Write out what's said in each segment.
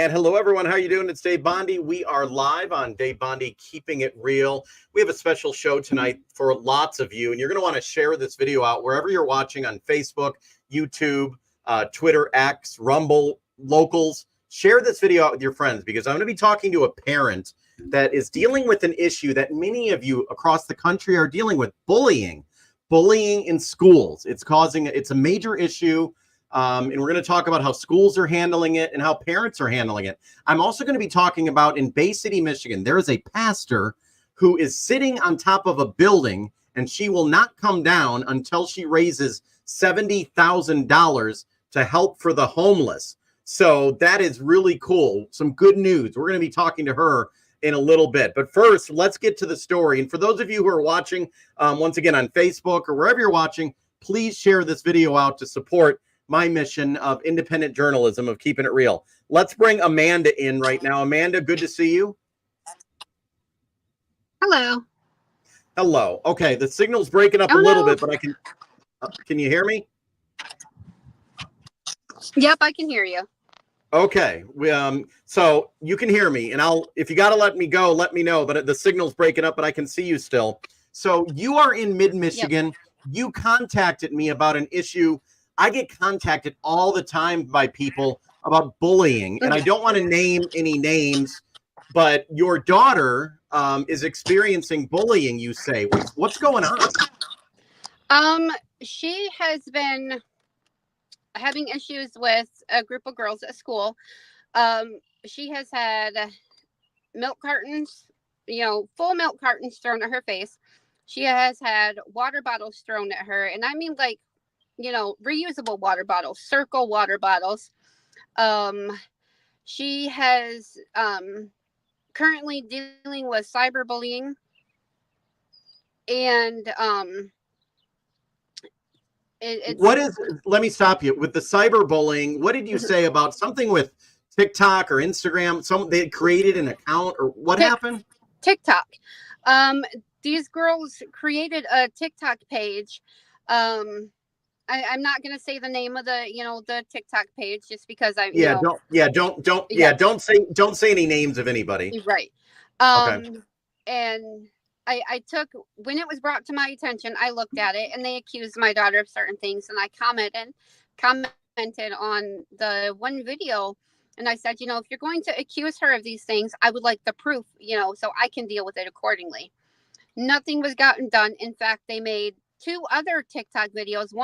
And hello, everyone. How are you doing? It's Dave Bondi. We are live on Dave Bondi, Keeping It Real. We have a special show tonight for lots of you, and you're going to want to share this video out wherever you're watching on Facebook, YouTube, Twitter, X, Rumble, Locals. Share this video out with your friends because I'm going to be talking to a parent that is dealing with an issue that many of you across the country are dealing with: bullying in schools. It's a major issue. And we're going to talk about how schools are handling it and how parents are handling it. I'm also going to be talking about in Bay City, Michigan, there is a pastor who is sitting on top of a building, and she will not come down until she raises $70,000 to help for the homeless. So that is really cool. Some good news. We're going to be talking to her in a little bit. But first, let's get to the story. And for those of you who are watching, once again, on Facebook or wherever you're watching, please share this video out to support my mission of independent journalism, of keeping it real. Let's bring Amanda in right now. Amanda, good to see you. Hello. Hello. Okay, the signal's breaking up a little bit, but can you hear me? Yep, I can hear you. Okay. So you can hear me, and if you got to let me go, let me know, but the signal's breaking up, but I can see you still. So you are in mid-Michigan. Yep. You contacted me about an issue. I get contacted all the time by people about bullying, and I don't want to name any names, but your daughter is experiencing bullying, you say. What's going on? She has been having issues with a group of girls at school. She has had milk cartons, full milk cartons thrown at her face. She has had water bottles thrown at her, and I mean, like, reusable water bottles, circle water bottles. She has currently dealing with cyberbullying, and let me stop you with the cyberbullying. What did you say about something with TikTok or Instagram? They created an account, or what happened? TikTok. These girls created a TikTok page. I'm not going to say the name of the TikTok page just because don't say any names of anybody. Right. Okay. And I took, when it was brought to my attention, I looked at it, and they accused my daughter of certain things, and I commented on the one video, and I said, if you're going to accuse her of these things, I would like the proof, so I can deal with it accordingly. Nothing was gotten done. In fact, they made 2 other TikTok videos,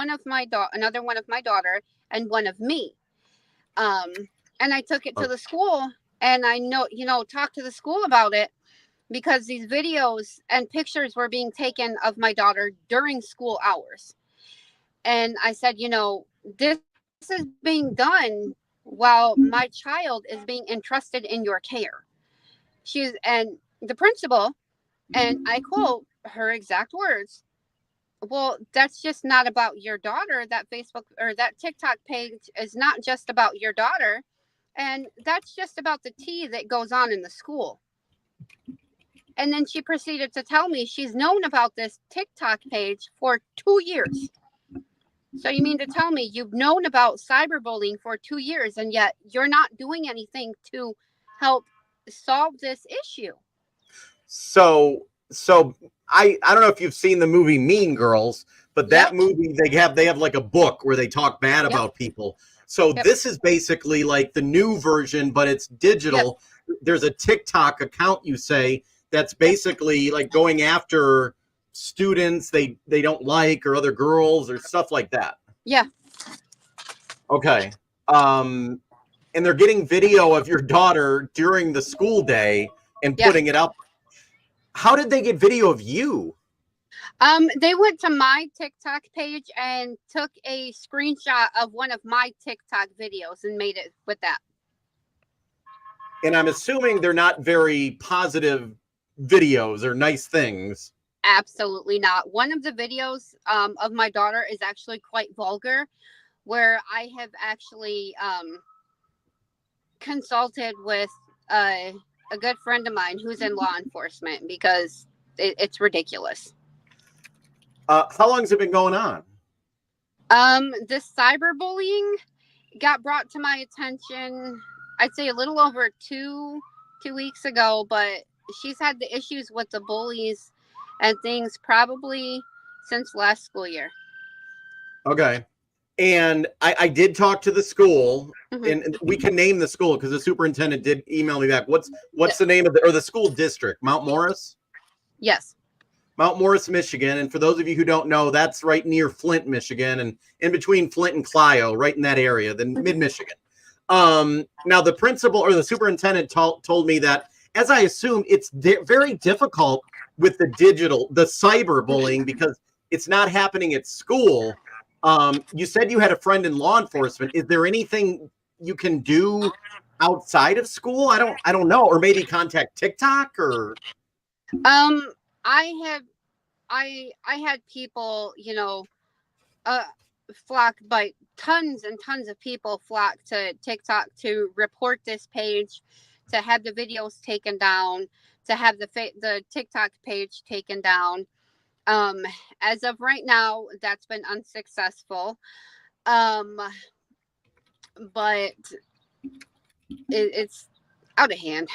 another one of my daughter and one of me. And I took it to the school, and I talked to the school about it because these videos and pictures were being taken of my daughter during school hours. And I said, this is being done while my child is being entrusted in your care. And the principal, and I quote her exact words, "Well, that's just not about your daughter. That Facebook or that TikTok page is not just about your daughter. And that's just about the tea that goes on in the school." And then she proceeded to tell me she's known about this TikTok page for 2 years. So you mean to tell me you've known about cyberbullying for 2 years, and yet you're not doing anything to help solve this issue? So I don't know if you've seen the movie Mean Girls, but that movie, they have like a book where they talk bad about people. So this is basically like the new version, but it's digital. There's a TikTok account, you say, that's basically like going after students they don't like, or other girls or stuff like that. Yeah. Okay. And they're getting video of your daughter during the school day and putting it up. How did they get video of you? They went to my TikTok page and took a screenshot of one of my TikTok videos and made it with that. And I'm assuming they're not very positive videos or nice things. Absolutely not. One of the videos of my daughter is actually quite vulgar, where I have actually consulted with a good friend of mine who's in law enforcement because it's ridiculous. How long has it been going on? This cyberbullying got brought to my attention, I'd say a little over 2 weeks ago, but she's had the issues with the bullies and things probably since last school year. Okay. And I did talk to the school, Mhm. and we can name the school because the superintendent did email me back. What's the name of the school district? Mount Morris? Yes. Mount Morris, Michigan. And for those of you who don't know, that's right near Flint, Michigan, and in between Flint and Clio, right in that area, the mid-Michigan. Now, the principal or the superintendent told me that, as I assume, it's very difficult with the cyber bullying because it's not happening at school. You said you had a friend in law enforcement. Is there anything you can do outside of school? I don't know, or maybe contact TikTok or. I had people, flock by tons and tons of people flock to TikTok to report this page, to have the videos taken down, to have the TikTok page taken down. As of right now, that's been unsuccessful. But it's out of hand.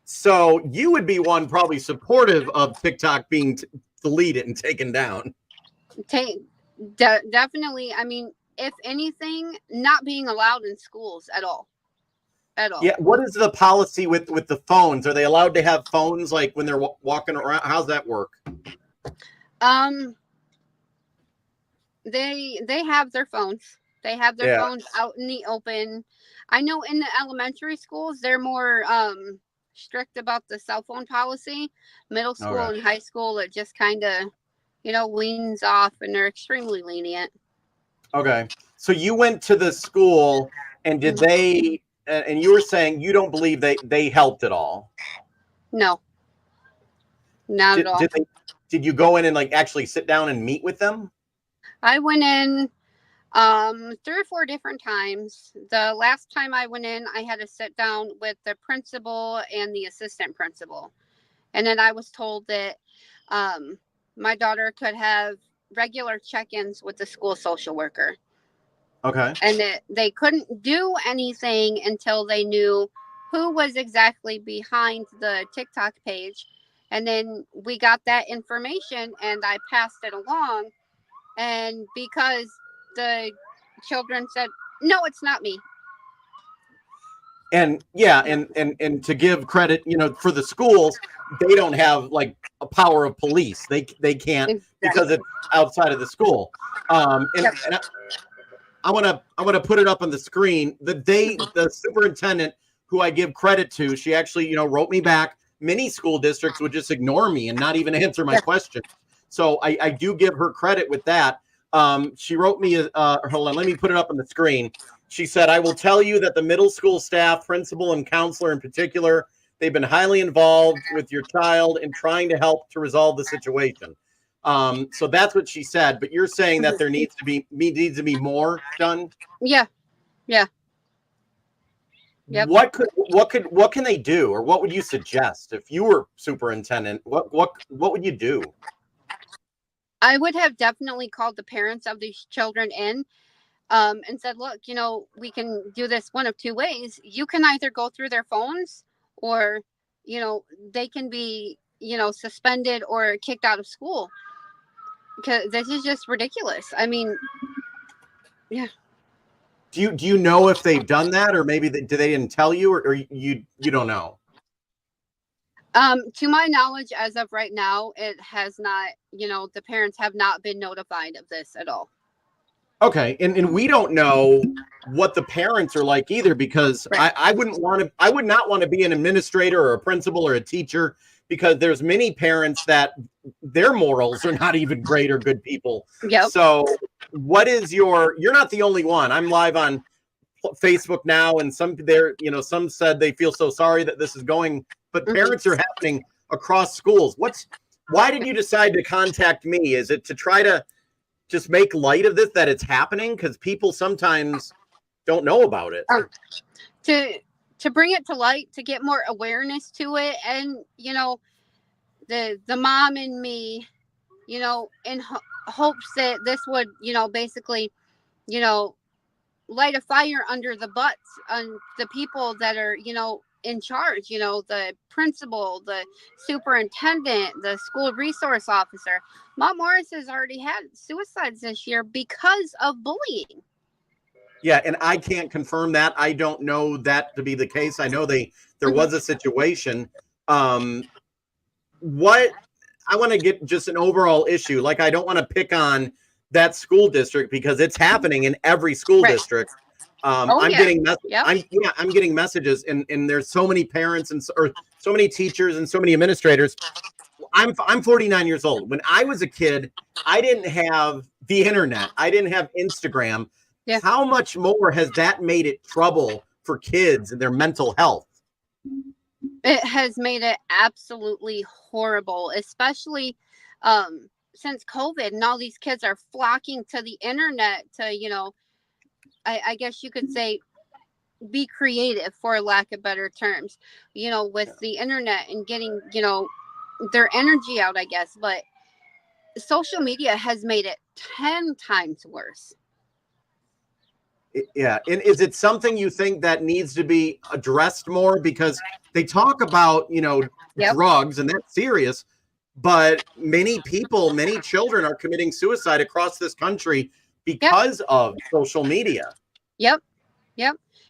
So you would be one probably supportive of TikTok being deleted and taken down. Definitely. I mean, if anything, not being allowed in schools at all. Yeah. What is the policy with the phones? Are they allowed to have phones like when they're walking around? How's that work? They have their phones. They have their phones out in the open. I know in the elementary schools they're more strict about the cell phone policy. Middle school and high school, it just kind of, weans off, and they're extremely lenient. Okay. So you went to the school, and did they? And you were saying you don't believe they helped at all. No. Not at all. Did you go in and actually sit down and meet with them? I went in 3 or 4 different times. The last time I went in, I had to sit down with the principal and the assistant principal. And then I was told that my daughter could have regular check-ins with the school social worker. Okay. And that they couldn't do anything until they knew who was exactly behind the TikTok page. And then we got that information and I passed it along. And because the children said, no, it's not me. And and to give credit, for the schools, they don't have a power of police. They can't because it's outside of the school. And I want to put it up on the screen. The superintendent, who I give credit to, she actually wrote me back. Many school districts would just ignore me and not even answer my question. So I do give her credit with that. She wrote me, hold on, let me put it up on the screen. She said, I will tell you that the middle school staff, principal, and counselor in particular, they've been highly involved with your child in trying to help to resolve the situation. So that's what she said. But you're saying that there needs to be more done? Yeah. Yeah. Yep. What can they do, or what would you suggest if you were superintendent? What would you do? I would have definitely called the parents of these children in and said, look, we can do this one of 2 ways. You can either go through their phones or, they can be, suspended or kicked out of school. Because this is just ridiculous. I mean, yeah. Do you know if they've done that, or maybe they didn't tell you, or you don't know? To my knowledge, as of right now, it has not, the parents have not been notified of this at all. Okay. And we don't know what the parents are like either, because right. I would not want to be an administrator or a principal or a teacher, because there's many parents that their morals are not even great or good people. Yep. So you're not the only one. I'm live on Facebook now, and some said they feel so sorry that this is going, but parents are happening across schools. Why did you decide to contact me? Is it to try to just make light of this, that it's happening? Because people sometimes don't know about it. To bring it to light, to get more awareness to it, and the mom and me, in hopes that this would basically light a fire under the butts on the people that are, in charge, the principal, the superintendent, the school resource officer. Mount Morris has already had suicides this year because of bullying. Yeah, and I can't confirm that. I don't know that to be the case. I know there was a situation. What I want to get just an overall issue. Like, I don't want to pick on that school district because it's happening in every school district. I'm getting I'm getting messages, and there's so many parents or so many teachers and so many administrators. I'm 49 years old. When I was a kid, I didn't have the internet. I didn't have Instagram. Yeah. How much more has that made it trouble for kids and their mental health? It has made it absolutely horrible, especially since COVID, and all these kids are flocking to the internet to, I guess you could say, be creative, for lack of better terms, with the internet and getting, their energy out, I guess. But social media has made it 10 times worse. Yeah. And is it something you think that needs to be addressed more? Because they talk about, drugs, and that's serious, but many children are committing suicide across this country because of social media. Yep.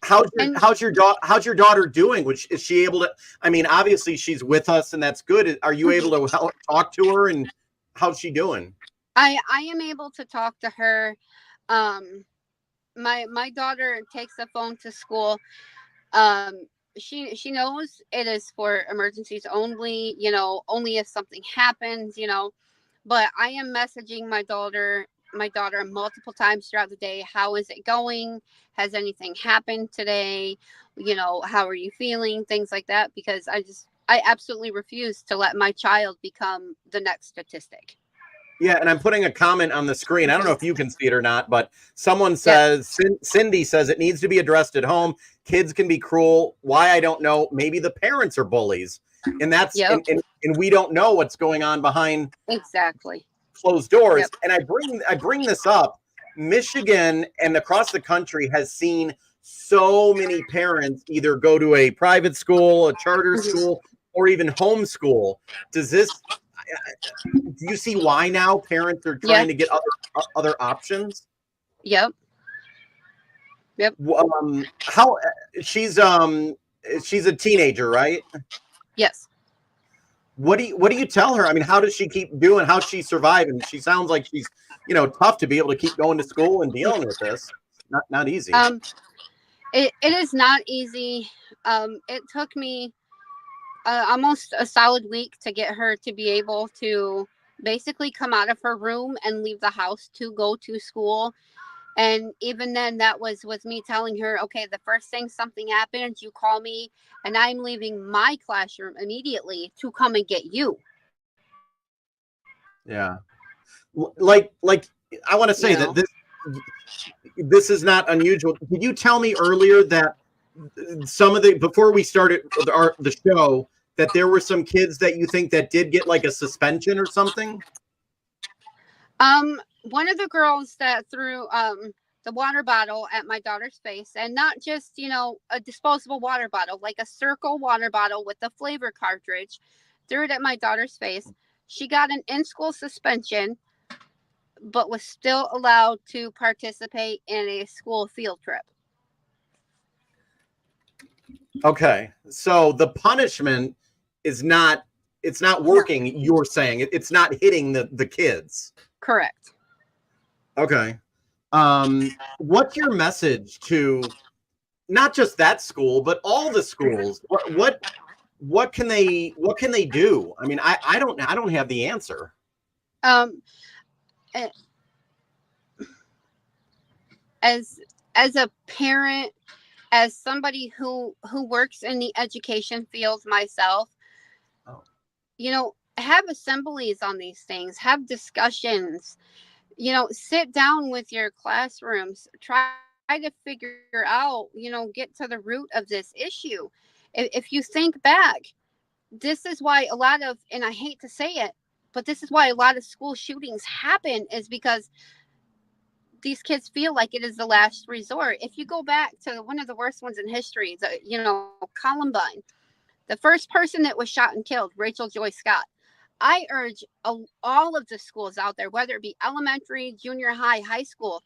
How's your daughter doing? Is she able to, I mean, obviously she's with us and that's good. Are you able to talk to her, and how's she doing? I am able to talk to her. My daughter takes the phone to school. She knows it is for emergencies only, only if something happens, but I am messaging my daughter multiple times throughout the day. How is it going? Has anything happened today? How are you feeling? Things like that, because I absolutely refuse to let my child become the next statistic. Yeah, and I'm putting a comment on the screen. I don't know if you can see it or not, but someone says, Cindy says it needs to be addressed at home. Kids can be cruel. Why? I don't know. Maybe the parents are bullies. And that's and we don't know what's going on behind closed doors. And I bring this up. Michigan and across the country has seen so many parents either go to a private school, a charter school, or even homeschool. Do you see why now parents are trying to get other options? Yep. How she's a teenager, right? Yes. What do you tell her? I mean, how does she keep doing? How's she surviving? She sounds like she's, tough to be able to keep going to school and dealing with this. Not easy. It is not easy. It took me almost a solid week to get her to be able to basically come out of her room and leave the house to go to school. And even then, that was with me telling her, okay, the first thing something happens, you call me, and I'm leaving my classroom immediately to come and get you. Yeah. Like I want to say that this is not unusual. Did you tell me earlier that before we started the show, that there were some kids that you think that did get like a suspension or something? One of the girls that threw the water bottle at my daughter's face, and not just, a disposable water bottle, like a circle water bottle with a flavor cartridge, threw it at my daughter's face. She got an in-school suspension, but was still allowed to participate in a school field trip. Okay. So the punishment is not working. You're saying it's not hitting the kids. Correct. Okay. What's your message to not just that school, but all the schools? What can they do? I mean, I don't have the answer. As a parent, as somebody who works in the education field myself, have assemblies on these things, have discussions, sit down with your classrooms, try to figure out, get to the root of this issue. If you think back, this is why a lot of, and I hate to say it, but this is why a lot of school shootings happen, is because these kids feel like it is the last resort. If you go back to one of the worst ones in history, Columbine, the first person that was shot and killed, Rachel Joy Scott. I urge all of the schools out there, whether it be elementary, junior high, high school,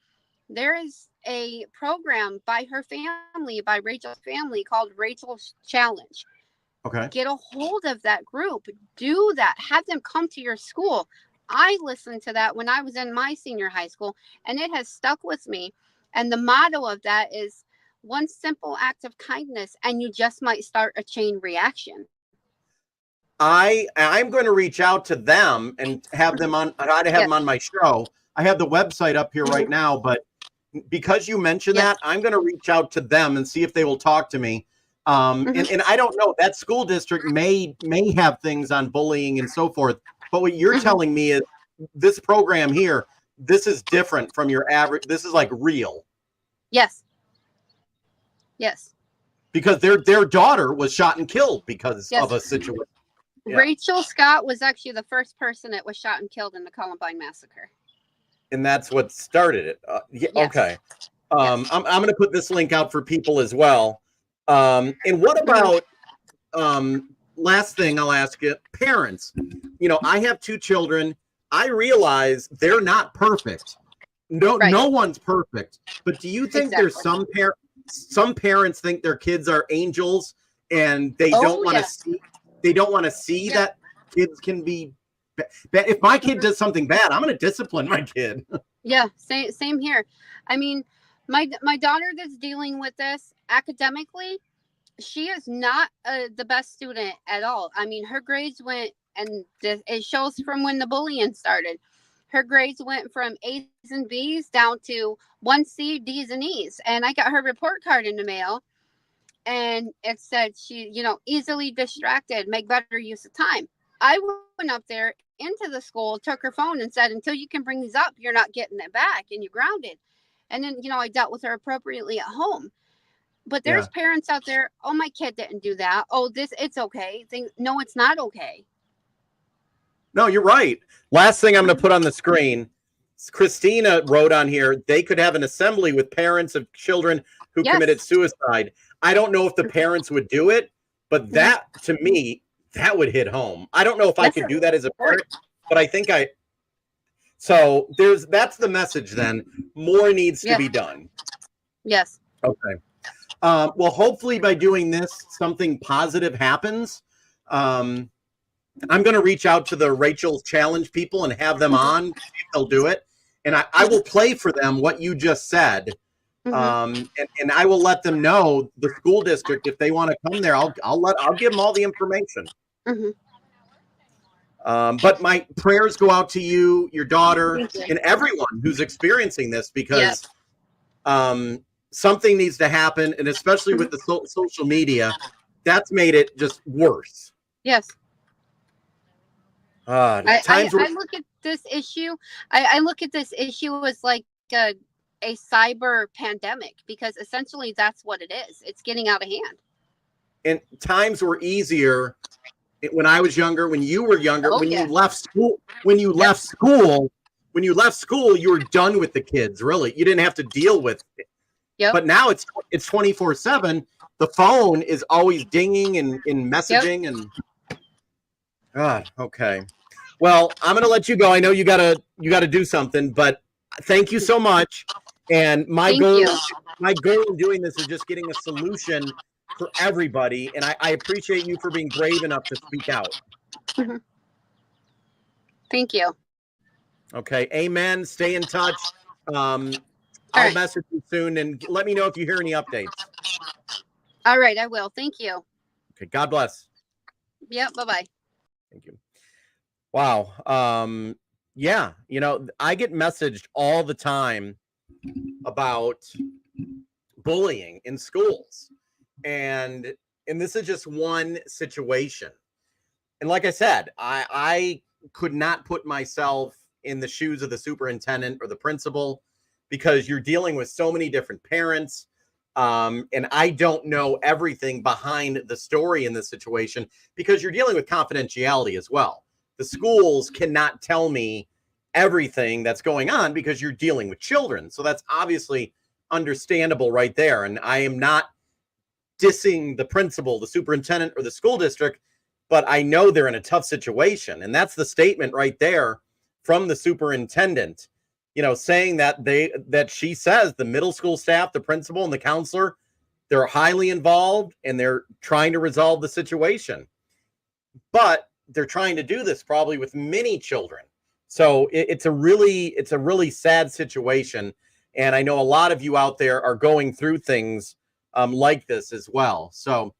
there is a program by her family, by Rachel's family, called Rachel's Challenge. Okay. Get a hold of that group. Do that. Have them come to your school. I listened to that when I was in my senior high school, and it has stuck with me. And the motto of that is one simple act of kindness, and you just might start a chain reaction. I'm going to reach out to them and have them on. Try to have them on my show. I have the website up here right now, but because you mentioned that, I'm going to reach out to them and see if they will talk to me. And I don't know, that school district may have things on bullying and so forth, but what you're telling me is this program here, this is different from your average. This is like real. Yes. Because their daughter was shot and killed because of a situation. Yeah. Rachel Scott was actually the first person that was shot and killed in the Columbine massacre. And that's what started it. Okay. I'm going to put this link out for people as well. And what about, last thing I'll ask you, parents, I have 2 children. I realize they're not perfect. No one's perfect, but do you think there's some parents think their kids are angels and they don't want to see that kids can be bad? If my kid does something bad, I'm going to discipline my kid. Yeah. Same here. I mean, my daughter that's dealing with this academically, she is not the best student at all. I mean, her grades went, and it shows from when the bullying started. Her grades went from A's and B's down to 1C, D's and E's. And I got her report card in the mail, and it said she, easily distracted, make better use of time. I went up there into the school, took her phone and said, until you can bring these up, you're not getting it back, and you're grounded. And then, I dealt with her appropriately at home. But there's parents out there, oh, my kid didn't do that. Oh, it's okay. No, it's not okay. No, you're right. Last thing I'm going to put on the screen, Christina wrote on here, they could have an assembly with parents of children who committed suicide. I don't know if the parents would do it, but that, to me, that would hit home. I don't know if I could do that as a parent, but I think so that's the message then. More needs to be done. Yes. Okay. Well, hopefully by doing this, something positive happens. I'm going to reach out to the Rachel's Challenge people and have them on. See if they'll do it. And I will play for them what you just said. And I will let them know, the school district, if they want to come there, I'll give them all the information. But my prayers go out to you, your daughter, and everyone who's experiencing this, because something needs to happen. And especially with the social media, that's made it just worse. Yes. I look at this issue. I look at this issue as like a cyber pandemic, because essentially that's what it is. It's getting out of hand. And times were easier when I was younger, when you were younger, you left school, you were done with the kids. Really, you didn't have to deal with it. But now it's 24/7. The phone is always dinging and messaging and God. Okay. Well, I'm going to let you go. I know you gotta do something, but thank you so much. And my goal in doing this is just getting a solution for everybody. And I appreciate you for being brave enough to speak out. Thank you. Okay. Amen. Stay in touch. I'll message you soon and let me know if you hear any updates. All right. I will. Thank you. Okay. God bless. Yep. Bye-bye. Thank you. Wow. Yeah. I get messaged all the time about bullying in schools. And this is just one situation. And like I said, I could not put myself in the shoes of the superintendent or the principal, because you're dealing with so many different parents. And I don't know everything behind the story in this situation, because you're dealing with confidentiality as well. The schools cannot tell me everything that's going on because you're dealing with children. So that's obviously understandable right there. And I am not dissing the principal, the superintendent, or the school district, but I know they're in a tough situation. And that's the statement right there from the superintendent, saying that she says the middle school staff, the principal, and the counselor, they're highly involved and they're trying to resolve the situation. But they're trying to do this probably with many children. So it's a really sad situation. And I know a lot of you out there are going through things like this as well. So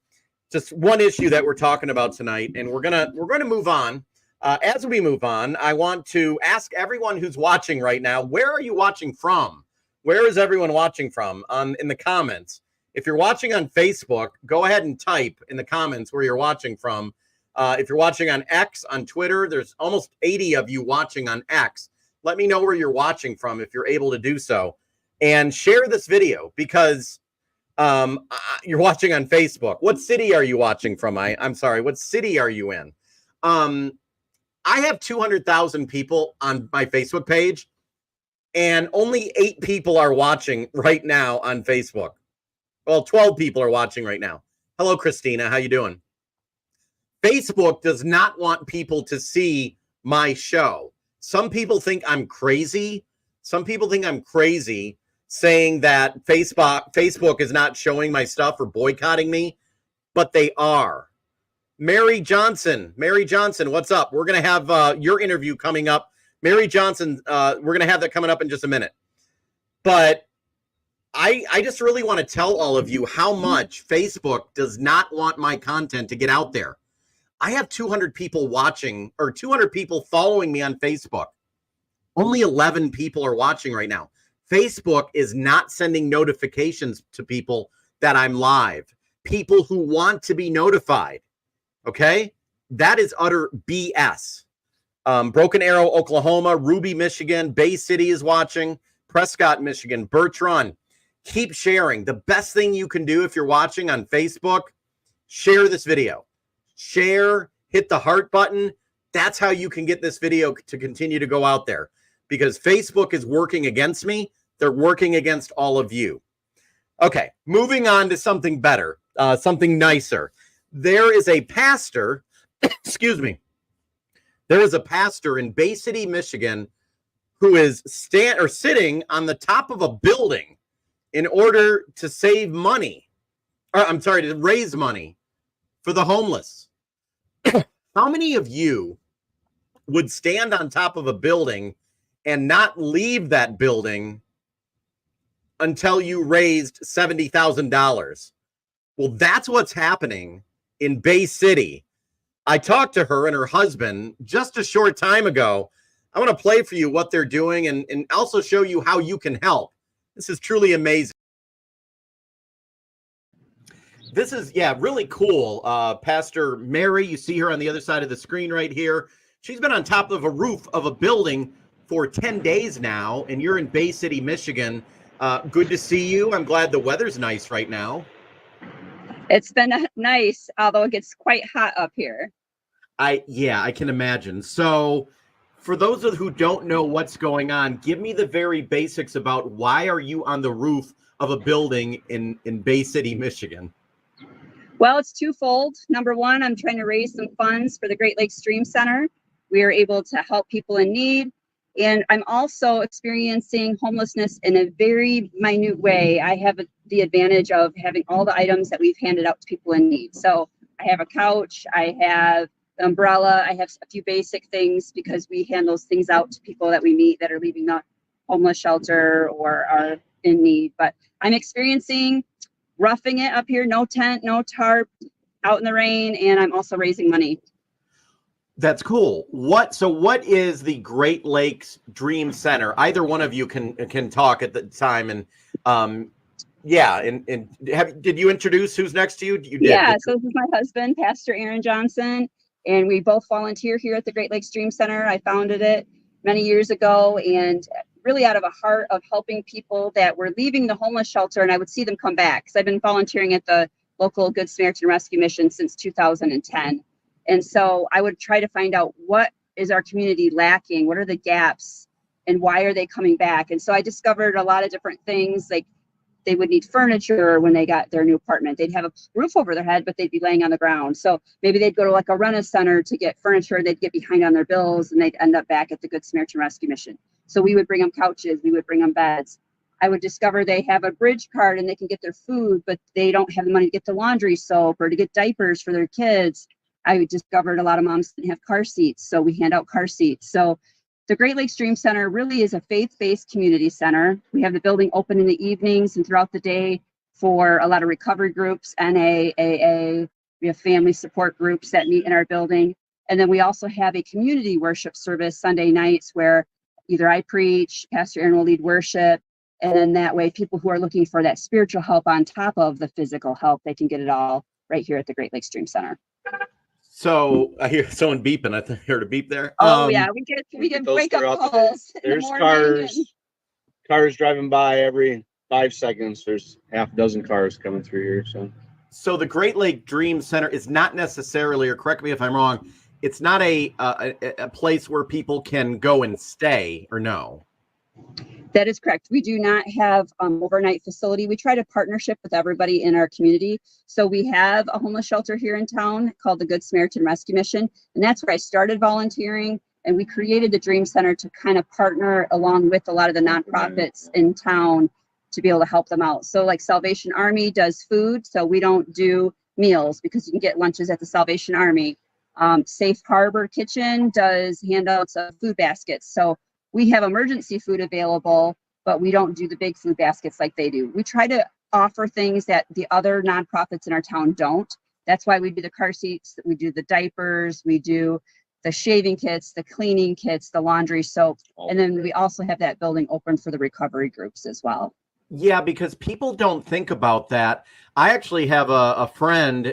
just one issue that we're talking about tonight, and we're gonna move on. As we move on, I want to ask everyone who's watching right now, where are you watching from? Where is everyone watching from? In the comments. If you're watching on Facebook, go ahead and type in the comments where you're watching from. If you're watching on X, on Twitter, there's almost 80 of you watching on X. Let me know where you're watching from if you're able to do so. And share this video because you're watching on Facebook. What city are you watching from? I'm sorry, what city are you in? I have 200,000 people on my Facebook page, and only 8 people are watching right now on Facebook. Well, 12 people are watching right now. Hello, Christina. How you doing? Facebook does not want people to see my show. Some people think I'm crazy. Some people think I'm crazy saying that Facebook is not showing my stuff or boycotting me, but they are. Mary Johnson, what's up? We're going to have your interview coming up. Mary Johnson, we're going to have that coming up in just a minute. But I just really want to tell all of you how much Facebook does not want my content to get out there. I have 200 people watching, or 200 people following me on Facebook. Only 11 people are watching right now. Facebook is not sending notifications to people that I'm live. People who want to be notified. Okay? That is utter BS. Broken Arrow, Oklahoma, Ruby, Michigan, Bay City is watching, Prescott, Michigan, Birch Run. Keep sharing. The best thing you can do if you're watching on Facebook, share this video. Share, hit the heart button. That's how you can get this video to continue to go out there, because Facebook is working against me. They're working against all of you. Okay, moving on to something better, something nicer. There is a pastor, excuse me. There is a pastor in Bay City, Michigan, who is sitting on the top of a building in order to save money. To raise money for the homeless. How many of you would stand on top of a building and not leave that building until you raised $70,000? Well, that's what's happening in Bay City. I talked to her and her husband just a short time ago. I want to play for you what they're doing and also show you how you can help. This is truly amazing. This is, really cool. Pastor Mary, you see her on the other side of the screen right here. She's been on top of a roof of a building for 10 days now, and you're in Bay City, Michigan. Good to see you. I'm glad the weather's nice right now. It's been nice, although it gets quite hot up here. I can imagine. So for those who don't know what's going on, give me the very basics about why are you on the roof of a building in Bay City, Michigan? Well, it's twofold. Number one, I'm trying to raise some funds for the Great Lakes Dream Center. We are able to help people in need. And I'm also experiencing homelessness in a very minute way. I have the advantage of having all the items that we've handed out to people in need. So I have a couch, I have an umbrella, I have a few basic things because we hand those things out to people that we meet that are leaving the homeless shelter or are in need. But I'm experiencing roughing it up here, no tent, no tarp, out in the rain, and I'm also raising money. That's cool. What is the Great Lakes Dream Center? Either one of you can talk at the time. And did you introduce who's next to you? You did. Yeah, so this is my husband, Pastor Aaron Johnson, and we both volunteer here at the Great Lakes Dream Center. I founded it many years ago, and really out of a heart of helping people that were leaving the homeless shelter, and I would see them come back because I've been volunteering at the local Good Samaritan Rescue Mission since 2010. And so I would try to find out what is our community lacking? What are the gaps? And why are they coming back? And so I discovered a lot of different things, like they would need furniture when they got their new apartment. They'd have a roof over their head, but they'd be laying on the ground. So maybe they'd go to like a Rent-A-Center to get furniture. They'd get behind on their bills and they'd end up back at the Good Samaritan Rescue Mission. So we would bring them couches. We would bring them beds. I would discover they have a bridge card and they can get their food, but they don't have the money to get the laundry soap or to get diapers for their kids. I discovered a lot of moms didn't have car seats. So we hand out car seats. So the Great Lakes Dream Center really is a faith-based community center. We have the building open in the evenings and throughout the day for a lot of recovery groups, NA, AA. We have family support groups that meet in our building. And then we also have a community worship service Sunday nights where either I preach, Pastor Aaron will lead worship, and then that way people who are looking for that spiritual help on top of the physical help, they can get it all right here at the Great Lakes Dream Center. So I hear someone beeping. I heard a beep there. Oh yeah, we get wake up calls. There's cars driving by every 5 seconds. There's half a dozen cars coming through here. So the Great Lake Dream Center is not necessarily, or correct me if I'm wrong, it's not a place where people can go and stay, or no? That is correct. We do not have overnight facility. We try to partnership with everybody in our community. So we have a homeless shelter here in town called the Good Samaritan Rescue Mission. And that's where I started volunteering. And we created the Dream Center to kind of partner along with a lot of the nonprofits in town to be able to help them out. So like Salvation Army does food. So we don't do meals because you can get lunches at the Salvation Army. Safe Harbor Kitchen does handouts of food baskets. So we have emergency food available, but we don't do the big food baskets like they do. We try to offer things that the other nonprofits in our town don't. That's why we do the car seats, we do the diapers, we do the shaving kits, the cleaning kits, the laundry soap. And then we also have that building open for the recovery groups as well. Yeah, because people don't think about that. I actually have a friend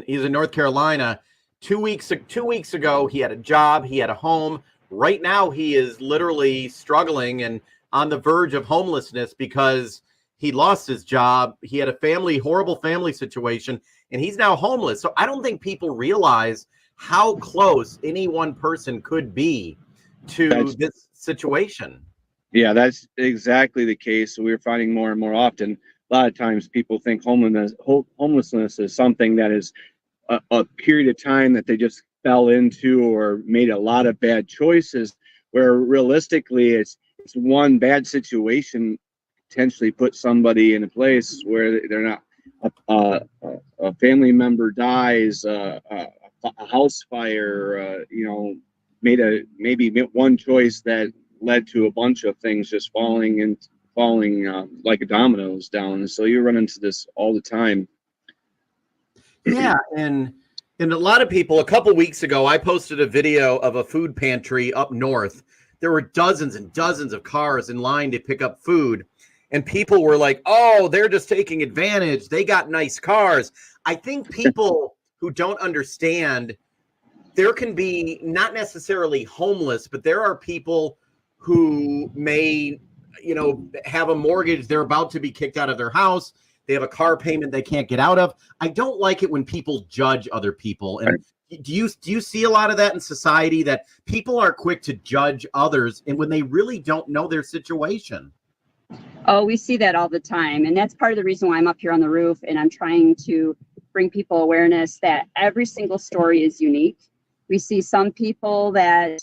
he's in North Carolina. 2 weeks ago, he had a job, he had a home. Right now, he is literally struggling and on the verge of homelessness because he lost his job. He had a horrible family situation, and he's now homeless. So I don't think people realize how close any one person could be to this situation. Yeah, that's exactly the case. We're finding more and more often. A lot of times people think homelessness is something that is a period of time that they just fell into or made a lot of bad choices, where realistically it's one bad situation potentially put somebody in a place where they're not a family member dies, a house fire, maybe one choice that led to a bunch of things just falling like dominoes down. So you run into this all the time. Yeah, and a lot of people, a couple weeks ago, I posted a video of a food pantry up north. There were dozens and dozens of cars in line to pick up food. And people were like, oh, they're just taking advantage. They got nice cars. I think people who don't understand, there can be not necessarily homeless, but there are people who may, have a mortgage. They're about to be kicked out of their house. They have a car payment they can't get out of. I don't like it when people judge other people. And do you see a lot of that in society, that people are quick to judge others and when they really don't know their situation? Oh, we see that all the time. And that's part of the reason why I'm up here on the roof and I'm trying to bring people awareness that every single story is unique. We see some people that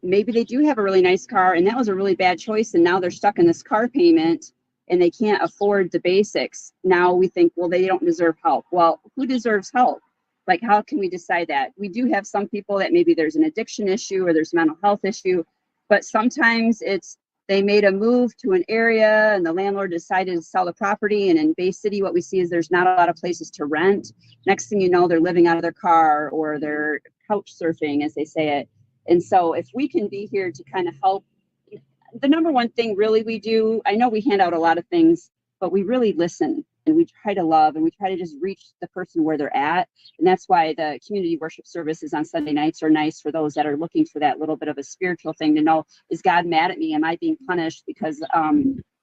maybe they do have a really nice car and that was a really bad choice. And now they're stuck in this car payment and they can't afford the basics. Now we think, well, they don't deserve help. Well, who deserves help? Like, how can we decide that? We do have some people that maybe there's an addiction issue or there's a mental health issue, but sometimes it's they made a move to an area and the landlord decided to sell the property. And in Bay City, what we see is there's not a lot of places to rent. Next thing you know, they're living out of their car or they're couch surfing, as they say it. And so if we can be here to kind of help, the number one thing really we do, I know we hand out a lot of things, but we really listen and we try to love and we try to just reach the person where they're at. And that's why the community worship services on Sunday nights are nice for those that are looking for that little bit of a spiritual thing to know, is God mad at me? Am I being punished because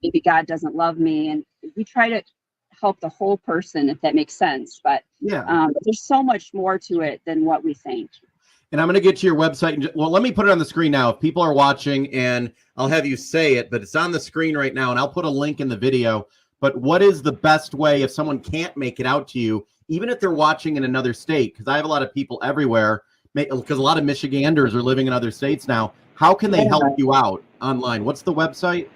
maybe God doesn't love me? And we try to help the whole person, if that makes sense. But yeah, there's so much more to it than what we think. And I'm going to get to your website. Well, let me put it on the screen now. If people are watching, and I'll have you say it, but it's on the screen right now, and I'll put a link in the video. But what is the best way if someone can't make it out to you, even if they're watching in another state? Because I have a lot of people everywhere, because a lot of Michiganders are living in other states now. How can they help you out online? What's the website?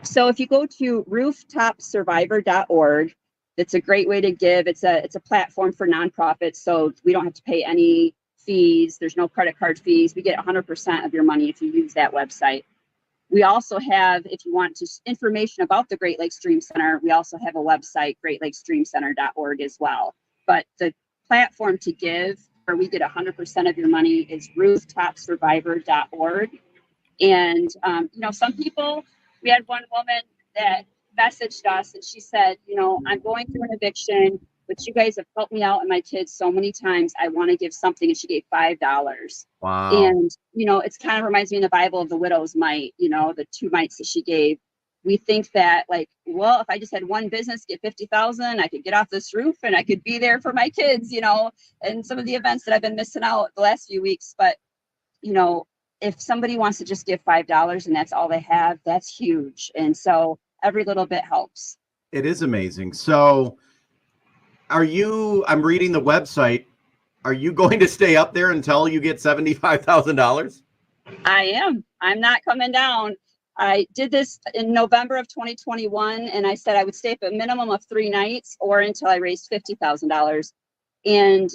So if you go to rooftopsurvivor.org, it's a great way to give. It's a platform for nonprofits, so we don't have to pay any fees. There's no credit card fees. We get 100% of your money if you use that website. We also have, if you want just information about the Great Lakes Dream Center, we also have a website, greatlakesdreamcenter.org as well. But the platform to give, where we get 100% of your money, is rooftopsurvivor.org. And, some people, we had one woman that messaged us and she said, I'm going through an eviction, but you guys have helped me out and my kids so many times. I want to give something. And she gave $5. Wow. And, it's kind of reminds me in the Bible of the widow's mite, the 2 mites that she gave. We think that if I just had one business get 50,000, I could get off this roof and I could be there for my kids, and some of the events that I've been missing out the last few weeks. But, if somebody wants to just give $5 and that's all they have, that's huge. And so every little bit helps. It is amazing. So I'm reading the website. Are you going to stay up there until you get $75,000? I am. I'm not coming down. I did this in November of 2021, and I said I would stay up a minimum of 3 nights or until I raised $50,000. And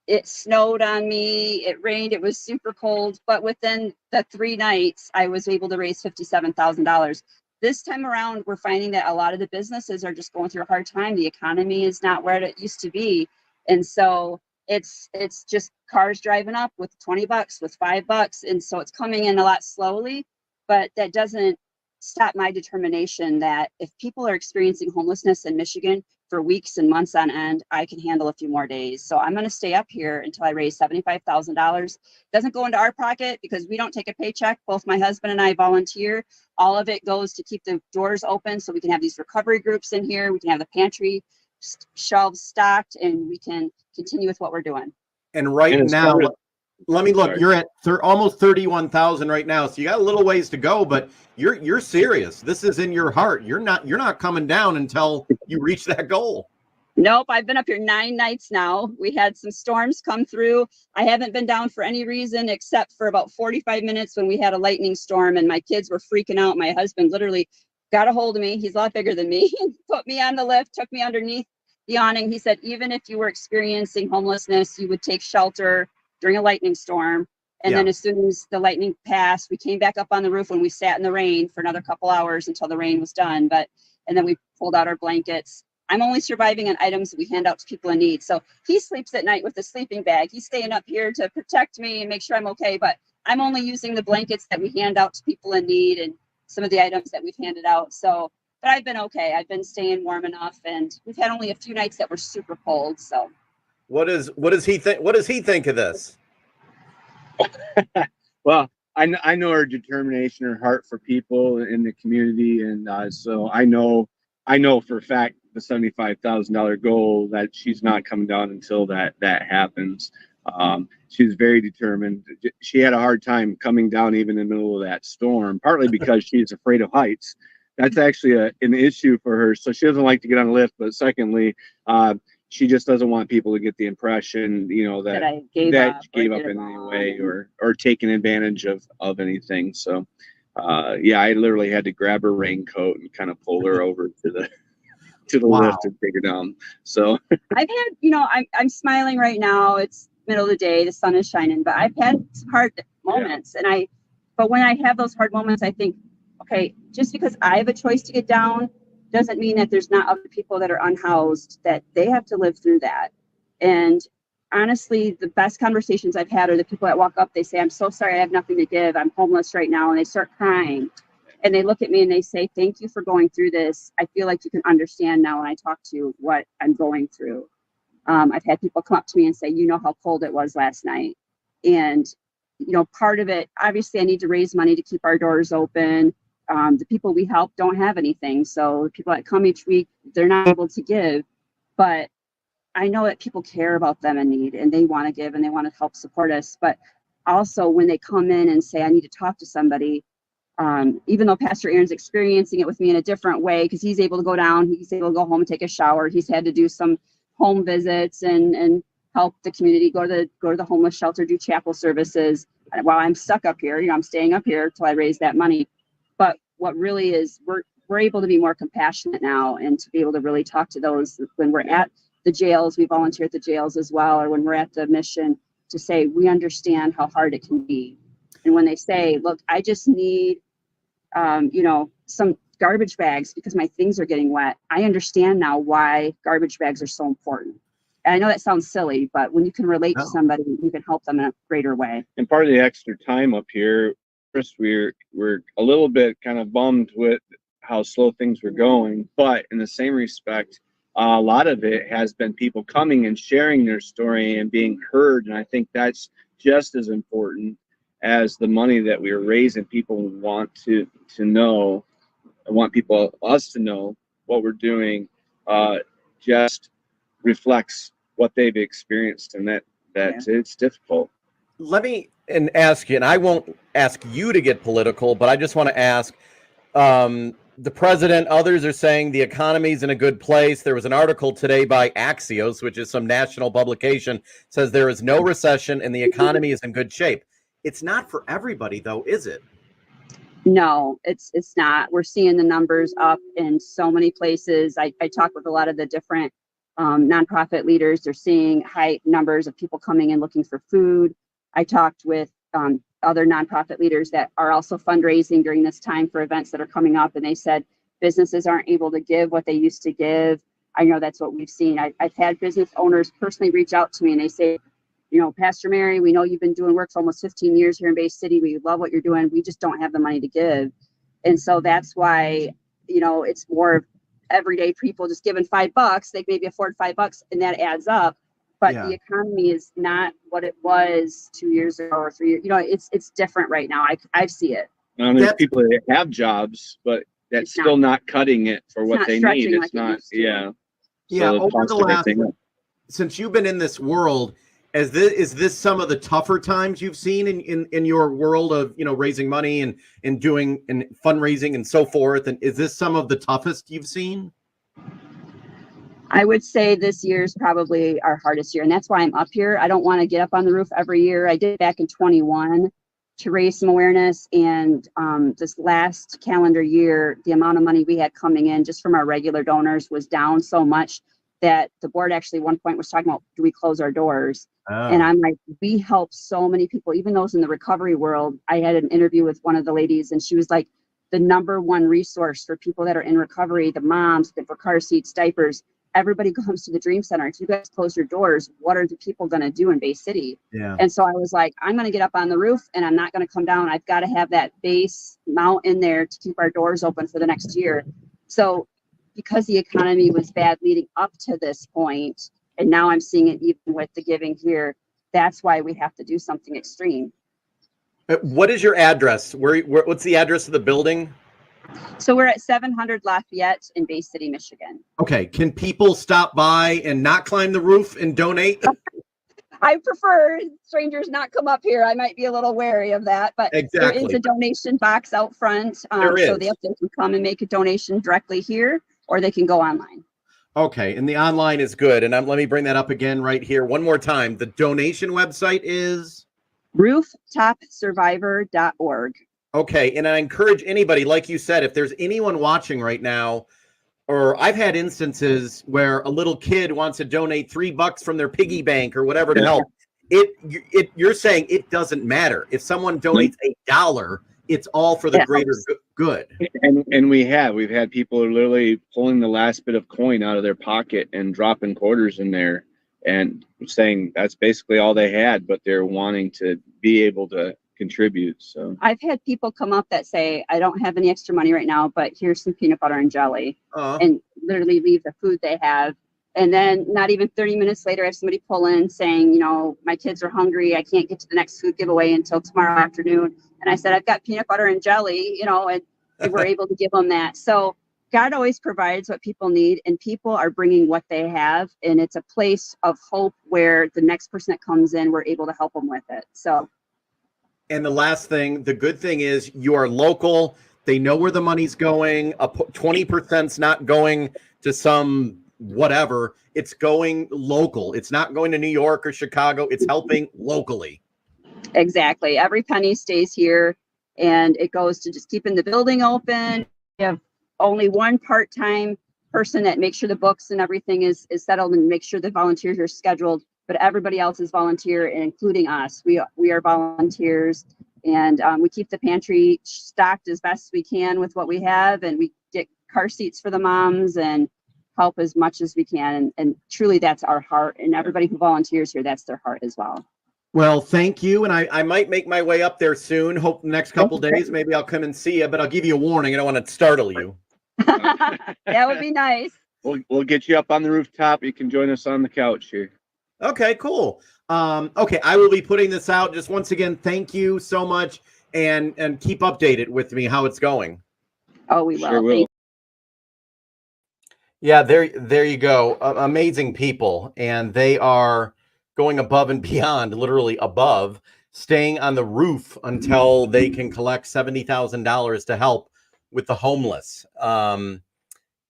it snowed on me, it rained, it was super cold, but within the 3 nights, I was able to raise $57,000. This time around, we're finding that a lot of the businesses are just going through a hard time. The economy is not where it used to be. And so it's just cars driving up with $20, with $5. And so it's coming in a lot slowly, but that doesn't stop my determination that if people are experiencing homelessness in Michigan for weeks and months on end, I can handle a few more days. So I'm going to stay up here until I raise $75,000. Doesn't go into our pocket because we don't take a paycheck. Both my husband and I volunteer. All of it goes to keep the doors open so we can have these recovery groups in here. We can have the pantry shelves stocked and we can continue with what we're doing. And now, let me look. You're at almost 31,000 right now, so you got a little ways to go. But you're serious. This is in your heart. You're not coming down until you reach that goal. Nope, I've been up here 9 nights now. We had some storms come through. I haven't been down for any reason except for about 45 minutes when we had a lightning storm and my kids were freaking out. My husband literally got a hold of me. He's a lot bigger than me. Put me on the lift, took me underneath the awning. He said, even if you were experiencing homelessness, you would take shelter during a lightning storm. And then as soon as the lightning passed, we came back up on the roof when we sat in the rain for another couple hours until the rain was done. And then we pulled out our blankets. I'm only surviving on items that we hand out to people in need. So he sleeps at night with a sleeping bag. He's staying up here to protect me and make sure I'm okay. But I'm only using the blankets that we hand out to people in need and some of the items that we've handed out. So, but I've been okay. I've been staying warm enough, and we've had only a few nights that were super cold. So, what does he think? What does he think of this? Well, I know her determination, her heart for people in the community, and so I know for a fact the $75,000 goal that she's not coming down until that happens. She's very determined. She had a hard time coming down even in the middle of that storm, partly because she's afraid of heights. That's actually an issue for her. So she doesn't like to get on a lift. But secondly, she just doesn't want people to get the impression, that I gave up in any way or taken advantage of anything. So, I literally had to grab her raincoat and kind of pull her over to the lift and take her down. So I've had, I'm smiling right now. It's middle of the day, the sun is shining, but I've had some hard moments. But when I have those hard moments, I think, okay, just because I have a choice to get down doesn't mean that there's not other people that are unhoused, that they have to live through that. And honestly, the best conversations I've had are the people that walk up, they say, I'm so sorry, I have nothing to give. I'm homeless right now. And they start crying. And they look at me and they say, thank you for going through this. I feel like you can understand now when I talk to you what I'm going through. I've had people come up to me and say, you know how cold it was last night. And, part of it, obviously I need to raise money to keep our doors open. The people we help don't have anything. So the people that come each week, they're not able to give. But I know that people care about them in need and they want to give and they want to help support us. But also when they come in and say, I need to talk to somebody, even though Pastor Aaron's experiencing it with me in a different way, because he's able to go down, he's able to go home and take a shower. He's had to do some home visits and help the community, go to the homeless shelter, do chapel services. While I'm stuck up here, I'm staying up here till I raise that money. But what really is, we're able to be more compassionate now and to be able to really talk to those when we're at the jails. We volunteer at the jails as well, or when we're at the mission, to say we understand how hard it can be. And when they say, look, I just need some garbage bags because my things are getting wet, I understand now why garbage bags are so important. And I know that sounds silly, but when you can relate to somebody, you can help them in a greater way. And part of the extra time up here, Chris, we're a little bit kind of bummed with how slow things were going, but in the same respect, a lot of it has been people coming and sharing their story and being heard. And I think that's just as important as the money that we are raising. People want to know, I want us to know what we're doing just reflects what they've experienced, and that it's difficult. Let me ask you, and I won't ask you to get political, but I just want to ask, the president, others are saying the economy's in a good place. There was an article today by Axios, which is some national publication, says there is no recession and the economy is in good shape. It's not for everybody, though, is it? No, it's not. We're seeing the numbers up in so many places. I talk with a lot of the different nonprofit leaders. They're seeing high numbers of people coming in looking for food. I talked with other nonprofit leaders that are also fundraising during this time for events that are coming up, and they said businesses aren't able to give what they used to give. I know that's what we've seen. I've had business owners personally reach out to me and they say, Pastor Mary, we know you've been doing work for almost 15 years here in Bay City. We love what you're doing. We just don't have the money to give. And so that's why, it's more everyday people just giving $5. They can maybe afford $5 and that adds up. But the economy is not what it was 2 years ago or 3 years. It's different right now. I see it. There's people that have jobs, but that's still not cutting it for what they need. It's not, Yeah. So Over the last, since you've been in this world, is this some of the tougher times you've seen in your world of raising money and doing and fundraising and so forth? And is this some of the toughest you've seen? I would say this year is probably our hardest year, and that's why I'm up here. I don't want to get up on the roof every year. I did it back in 21 to raise some awareness, and this last calendar year, the amount of money we had coming in just from our regular donors was down so much that the board actually one point was talking about, do we close our doors? And I'm like, we help so many people, even those in the recovery world. I had an interview with one of the ladies, and she was like, the number one resource for people that are in recovery, the moms, for car seats, diapers, everybody comes to the Dream Center. If you guys close your doors, what are the people going to do in Bay City? Yeah. And so I was like, I'm going to get up on the roof and I'm not going to come down. I've got to have that base mount in there to keep our doors open for the next year. So because the economy was bad leading up to this point, and now I'm seeing it even with the giving here, that's why we have to do something extreme. What is your address? What's the address of the building? So we're at 700 Lafayette in Bay City, Michigan. Okay. Can people stop by and not climb the roof and donate? I prefer strangers not come up here. I might be a little wary of that, but There is a donation box out front. So they can come and make a donation directly here, or they can go online. Okay. And the online is good. And let me bring that up again right here. One more time. The donation website is rooftopsurvivor.org. Okay. And I encourage anybody, like you said, if there's anyone watching right now, or I've had instances where a little kid wants to donate $3 from their piggy bank or whatever to help. You're saying it doesn't matter. If someone donates $1, it's all for the greater good. And we've had people literally pulling the last bit of coin out of their pocket and dropping quarters in there and saying that's basically all they had, but they're wanting to be able to contribute. So I've had people come up that say, I don't have any extra money right now, but here's some peanut butter and jelly, and literally leave the food they have. And then not even 30 minutes later, I have somebody pull in saying, my kids are hungry. I can't get to the next food giveaway until tomorrow afternoon. And I said, I've got peanut butter and jelly, and we were able to give them that. So God always provides what people need, and people are bringing what they have, and it's a place of hope where the next person that comes in, we're able to help them with it. So, And the last thing, the good thing is you are local. They know where the money's going. 20%'s not going to some whatever. It's going local. It's not going to New York or Chicago. It's helping locally. exactly, every penny stays here, and it goes to just keeping the building open. We have only one part-time person that makes sure the books and everything is settled and make sure the volunteers are scheduled, but everybody else is volunteer, including us. We are volunteers, and we keep the pantry stocked as best we can with what we have, and we get car seats for the moms and help as much as we can. And truly, that's our heart, and everybody who volunteers here, that's their heart as well. Well, thank you. And I might make my way up there soon. Hope the next couple days, maybe I'll come and see you, but I'll give you a warning. I don't want to startle you. That would be nice. We'll get you up on the rooftop. You can join us on the couch here. Okay, cool. Okay, I will be putting this out. Just once again, thank you so much, and keep updated with me how it's going. Oh, we will. Sure will. Yeah, there you go. Amazing people, and they are going above and beyond, literally above, staying on the roof until they can collect $70,000 to help with the homeless.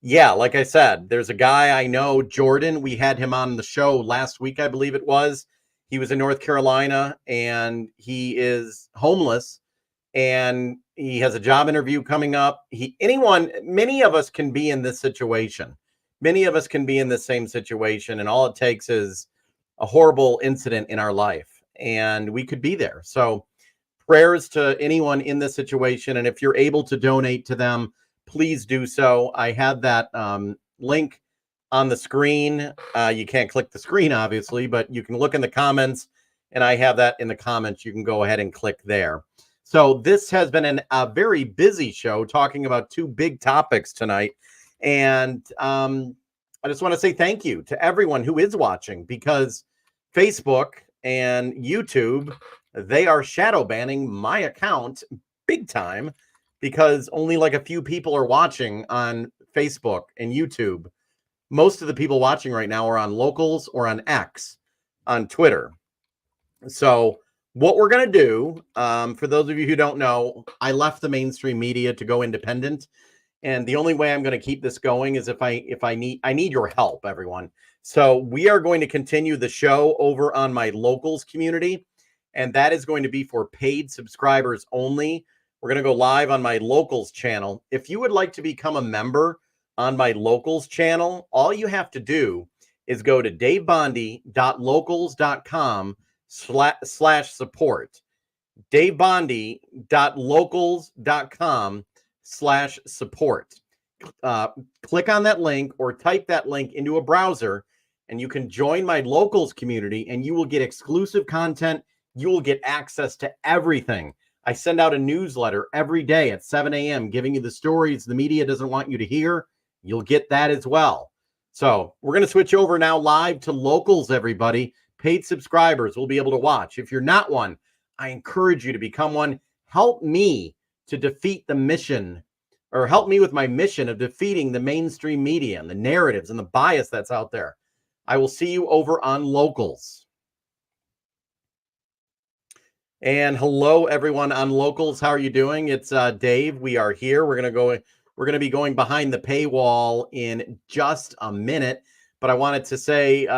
Yeah, like I said, there's a guy I know, Jordan. We had him on the show last week, I believe it was. He was in North Carolina, and he is homeless, and he has a job interview coming up. Many of us can be in this situation. Many of us can be in the same situation, and all it takes is a horrible incident in our life, and we could be there. So prayers to anyone in this situation, and if you're able to donate to them, please do so. I have that link on the screen. You can't click the screen, obviously, but you can look in the comments, and I have that in the comments. You can go ahead and click there. So this has been a very busy show talking about two big topics tonight. And I just want to say thank you to everyone who is watching, because Facebook and YouTube, they are shadow banning my account big time, because only like a few people are watching on Facebook and YouTube. Most of the people watching right now are on Locals or on X, on Twitter. So what we're going to do, for those of you who don't know, I left the mainstream media to go independent. And the only way I'm going to keep this going is if I need your help, everyone. So we are going to continue the show over on my Locals community, and that is going to be for paid subscribers only. We're going to go live on my Locals channel. If you would like to become a member on my Locals channel, all you have to do is go to davebondi.locals.com/support. davebondi.locals.com/support. Click on that link or type that link into a browser, and you can join my Locals community, and you will get exclusive content. You will get access to everything. I send out a newsletter every day at 7 a.m. giving you the stories the media doesn't want you to hear. You'll get that as well. So we're going to switch over now live to Locals, everybody. Paid subscribers will be able to watch. If you're not one, I encourage you to become one. Help me to defeat the mission, or help me with my mission of defeating the mainstream media and the narratives and the bias that's out there. I will see you over on Locals. And hello, everyone on Locals. How are you doing? It's Dave. We are here. We're going to be going behind the paywall in just a minute, but I wanted to say